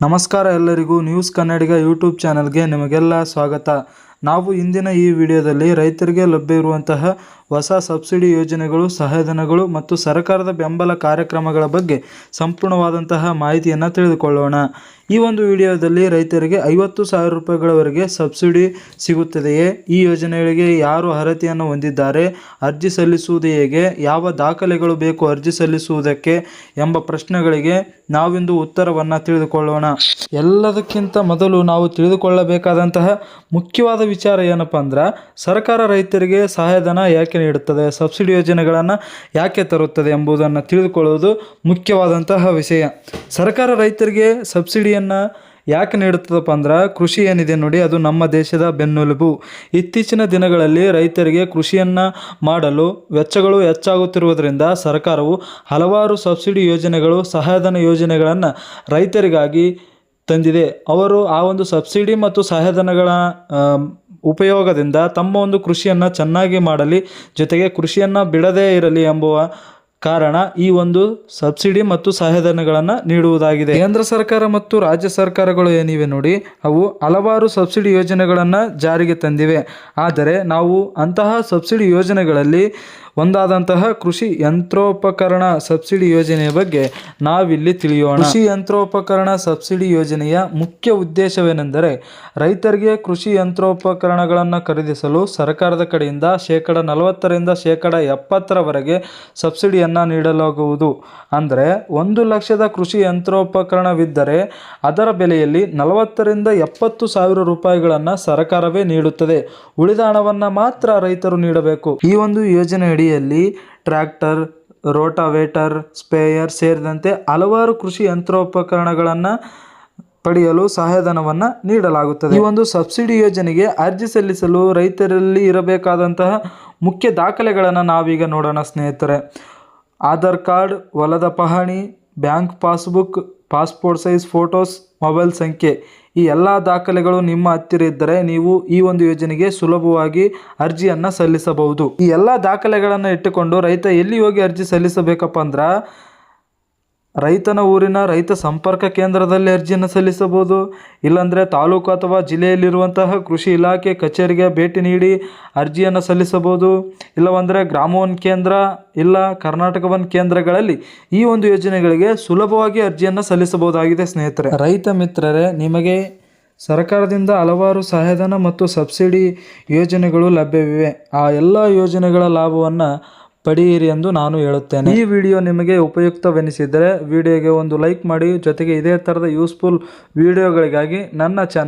ನಮಸ್ಕಾರ ಎಲ್ಲರಿಗೂ ನ್ಯೂಸ್ ಕನ್ನಡಿಗ ಯೂಟ್ಯೂಬ್ ಚಾನಲ್ಗೆ ನಿಮಗೆಲ್ಲ ಸ್ವಾಗತ. ನಾವು ಇಂದಿನ ಈ ವಿಡಿಯೋದಲ್ಲಿ ರೈತರಿಗೆ ಲಭ್ಯ ಇರುವಂತಹ ಹೊಸ ಸಬ್ಸಿಡಿ ಯೋಜನೆಗಳು, ಸಹಾಯಧನಗಳು ಮತ್ತು ಸರ್ಕಾರದ ಬೆಂಬಲ ಕಾರ್ಯಕ್ರಮಗಳ ಬಗ್ಗೆ ಸಂಪೂರ್ಣವಾದಂತಹ ಮಾಹಿತಿಯನ್ನು ತಿಳಿದುಕೊಳ್ಳೋಣ. ಈ ಒಂದು ವಿಡಿಯೋದಲ್ಲಿ ರೈತರಿಗೆ 50,000 ರೂಪಾಯಿಗಳವರೆಗೆ ಸಬ್ಸಿಡಿ ಸಿಗುತ್ತದೆಯೇ, ಈ ಯೋಜನೆಗಳಿಗೆ ಯಾರು ಅರ್ಹತೆಯನ್ನು ಹೊಂದಿದ್ದಾರೆ, ಅರ್ಜಿ ಸಲ್ಲಿಸುವುದು ಹೇಗೆ, ಯಾವ ದಾಖಲೆಗಳು ಬೇಕು ಅರ್ಜಿ ಸಲ್ಲಿಸುವುದಕ್ಕೆ ಎಂಬ ಪ್ರಶ್ನೆಗಳಿಗೆ ನಾವಿಂದು ಉತ್ತರವನ್ನು ತಿಳಿದುಕೊಳ್ಳೋಣ. ಎಲ್ಲದಕ್ಕಿಂತ ಮೊದಲು ನಾವು ತಿಳಿದುಕೊಳ್ಳಬೇಕಾದಂತಹ ಮುಖ್ಯವಾದ ವಿಚಾರ ಏನಪ್ಪ ಅಂದ್ರೆ, ಸರ್ಕಾರ ರೈತರಿಗೆ ಸಹಾಯಧನ ಯಾಕೆ ನೀಡುತ್ತದೆ, ಸಬ್ಸಿಡಿ ಯೋಜನೆಗಳನ್ನು ಯಾಕೆ ತರುತ್ತದೆ ಎಂಬುದನ್ನು ತಿಳಿದುಕೊಳ್ಳುವುದು ಮುಖ್ಯವಾದಂತಹ ವಿಷಯ. ಸರ್ಕಾರ ರೈತರಿಗೆ ಸಬ್ಸಿಡಿಯನ್ನು ಯಾಕೆ ನೀಡುತ್ತದಪ್ಪ ಅಂದ್ರೆ, ಕೃಷಿ ಏನಿದೆ ನೋಡಿ, ಅದು ನಮ್ಮ ದೇಶದ ಬೆನ್ನೆಲುಬು. ಇತ್ತೀಚಿನ ದಿನಗಳಲ್ಲಿ ರೈತರಿಗೆ ಕೃಷಿಯನ್ನು ಮಾಡಲು ವೆಚ್ಚಗಳು ಹೆಚ್ಚಾಗುತ್ತಿರುವುದರಿಂದ ಸರ್ಕಾರವು ಹಲವಾರು ಸಬ್ಸಿಡಿ ಯೋಜನೆಗಳು, ಸಹಾಯಧನ ಯೋಜನೆಗಳನ್ನು ರೈತರಿಗಾಗಿ ತಂದಿದೆ. ಅವರು ಆ ಒಂದು ಸಬ್ಸಿಡಿ ಮತ್ತು ಸಹಾಯಧನಗಳ ಉಪಯೋಗದಿಂದ ತಮ್ಮ ಒಂದು ಕೃಷಿಯನ್ನು ಚೆನ್ನಾಗಿ ಮಾಡಲಿ, ಜೊತೆಗೆ ಕೃಷಿಯನ್ನು ಬಿಡದೇ ಇರಲಿ ಎಂಬುವ ಕಾರಣ ಈ ಒಂದು ಸಬ್ಸಿಡಿ ಮತ್ತು ಸಹಾಯಧನಗಳನ್ನು ನೀಡುವುದಾಗಿದೆ. ಕೇಂದ್ರ ಸರ್ಕಾರ ಮತ್ತು ರಾಜ್ಯ ಸರ್ಕಾರಗಳು ಏನಿವೆ ನೋಡಿ, ಅವು ಹಲವಾರು ಸಬ್ಸಿಡಿ ಯೋಜನೆಗಳನ್ನು ಜಾರಿಗೆ ತಂದಿವೆ. ಆದರೆ ನಾವು ಅಂತಹ ಸಬ್ಸಿಡಿ ಯೋಜನೆಗಳಲ್ಲಿ ಒಂದಾದಂತಹ ಕೃಷಿ ಯಂತ್ರೋಪಕರಣ ಸಬ್ಸಿಡಿ ಯೋಜನೆಯ ಬಗ್ಗೆ ನಾವಿಲ್ಲಿ ತಿಳಿಯೋಣ. ಕೃಷಿ ಯಂತ್ರೋಪಕರಣ ಸಬ್ಸಿಡಿ ಯೋಜನೆಯ ಮುಖ್ಯ ಉದ್ದೇಶವೇನೆಂದರೆ, ರೈತರಿಗೆ ಕೃಷಿ ಯಂತ್ರೋಪಕರಣಗಳನ್ನು ಖರೀದಿಸಲು ಸರ್ಕಾರದ ಕಡೆಯಿಂದ 40% 70% ಸಬ್ಸಿಡಿಯನ್ನು ನೀಡಲಾಗುವುದು. ಅಂದರೆ 1,00,000 ಕೃಷಿ ಯಂತ್ರೋಪಕರಣವಿದ್ದರೆ ಅದರ ಬೆಲೆಯಲ್ಲಿ 40,000 70,000 ರೂಪಾಯಿಗಳನ್ನು ಸರ್ಕಾರವೇ ನೀಡುತ್ತದೆ. ಉಳಿದ ಹಣವನ್ನು ಮಾತ್ರ ರೈತರು ನೀಡಬೇಕು. ಈ ಒಂದು ಯೋಜನೆ ಅಡಿಯಲ್ಲಿ ಟ್ರ್ಯಾಕ್ಟರ್, ರೋಟಾವೇಟರ್, ಸ್ಪೇಯರ್ ಸೇರಿದಂತೆ ಹಲವಾರು ಕೃಷಿ ಯಂತ್ರೋಪಕರಣಗಳನ್ನು ಪಡೆಯಲು ಸಹಾಯಧನವನ್ನು ನೀಡಲಾಗುತ್ತದೆ. ಈ ಒಂದು ಸಬ್ಸಿಡಿ ಯೋಜನೆಗೆ ಅರ್ಜಿ ಸಲ್ಲಿಸಲು ರೈತರಲ್ಲಿ ಇರಬೇಕಾದಂತಹ ಮುಖ್ಯ ದಾಖಲೆಗಳನ್ನು ನಾವೀಗ ನೋಡೋಣ ಸ್ನೇಹಿತರೆ. ಆಧಾರ್ ಕಾರ್ಡ್, ಹೊಲದ ಪಹಣಿ, bank passbook, passport size photos, mobile ಸಂಖ್ಯೆ, ಈ ಎಲ್ಲ ದಾಖಲೆಗಳು ನಿಮ್ಮ ಹತ್ತಿರ ಇದ್ದರೆ ನೀವು ಈ ಒಂದು ಯೋಜನೆಗೆ ಸುಲಭವಾಗಿ ಅರ್ಜಿಯನ್ನು ಸಲ್ಲಿಸಬಹುದು. ಈ ಎಲ್ಲ ದಾಖಲೆಗಳನ್ನು ಇಟ್ಟುಕೊಂಡು ರೈತ ಎಲ್ಲಿ ಹೋಗಿ ಅರ್ಜಿ ಸಲ್ಲಿಸಬೇಕಪ್ಪ ಅಂದ್ರೆ, ರೈತನ ಊರಿನ ರೈತ ಸಂಪರ್ಕ ಕೇಂದ್ರದಲ್ಲಿ ಅರ್ಜಿಯನ್ನು ಸಲ್ಲಿಸಬಹುದು. ಇಲ್ಲಾಂದರೆ ತಾಲೂಕು ಅಥವಾ ಜಿಲ್ಲೆಯಲ್ಲಿರುವಂತಹ ಕೃಷಿ ಇಲಾಖೆ ಕಚೇರಿಗೆ ಭೇಟಿ ನೀಡಿ ಅರ್ಜಿಯನ್ನು ಸಲ್ಲಿಸಬಹುದು. ಇಲ್ಲವಂದರೆ ಗ್ರಾಮ ಕೇಂದ್ರ ಇಲ್ಲ ಕರ್ನಾಟಕ ಕೇಂದ್ರಗಳಲ್ಲಿ ಈ ಒಂದು ಯೋಜನೆಗಳಿಗೆ ಸುಲಭವಾಗಿ ಅರ್ಜಿಯನ್ನು ಸಲ್ಲಿಸಬಹುದಾಗಿದೆ ಸ್ನೇಹಿತರೆ. ರೈತ ಮಿತ್ರರೇ, ನಿಮಗೆ ಸರ್ಕಾರದಿಂದ ಹಲವಾರು ಸಹಾಯಧನ ಮತ್ತು ಸಬ್ಸಿಡಿ ಯೋಜನೆಗಳು ಲಭ್ಯವಿವೆ. ಆ ಎಲ್ಲ ಯೋಜನೆಗಳ ಲಾಭವನ್ನು ಪಡೆಯಿರಿ ಎಂದು ನಾನು ಹೇಳುತ್ತೇನೆ. ಈ ವಿಡಿಯೋ ನಿಮಗೆ ಉಪಯುಕ್ತವೆನಿಸಿದರೆ ವಿಡಿಯೋಗೆ ಒಂದು ಲೈಕ್ ಮಾಡಿ. ಜೊತೆಗೆ ಇದೇ ಥರದ ಯೂಸ್ಫುಲ್ ವಿಡಿಯೋಗಳಿಗಾಗಿ ನನ್ನ ಚಾನಲ್